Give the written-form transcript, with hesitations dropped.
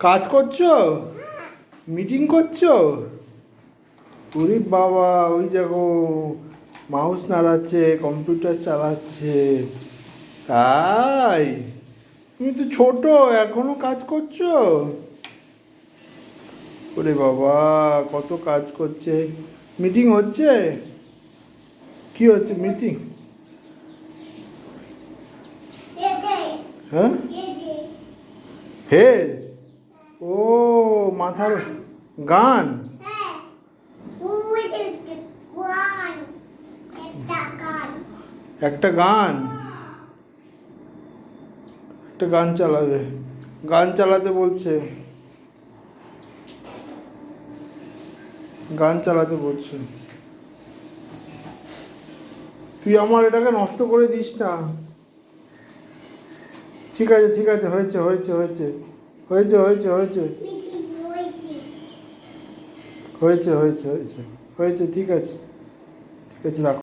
কাজ করছো? মিটিং করছো? ওরে বাবা, ওই দেখো মাউস নাড়াচ্ছে, কম্পিউটার চালাচ্ছে। তাই তুমি তো ছোট, এখনো কাজ করছো? ওরে বাবা, কত কাজ করছে। মিটিং হচ্ছে? কি হচ্ছে মিটিং? হ্যাঁ, হে, ও মাথার গান। একটা গান, একটা গান চালাবে, গান চালাতে বলছে, গান চালাতে বলছে। তুই আমার এটাকে নষ্ট করে দিস না। ঠিক আছে ঠিক আছে, হয়েছে হয়েছে হয়েছে হয়েছে হয়েছে হয়েছে হয়েছে হয়েছে হয়েছে হয়েছে, ঠিক আছে ঠিক আছে, রাখো।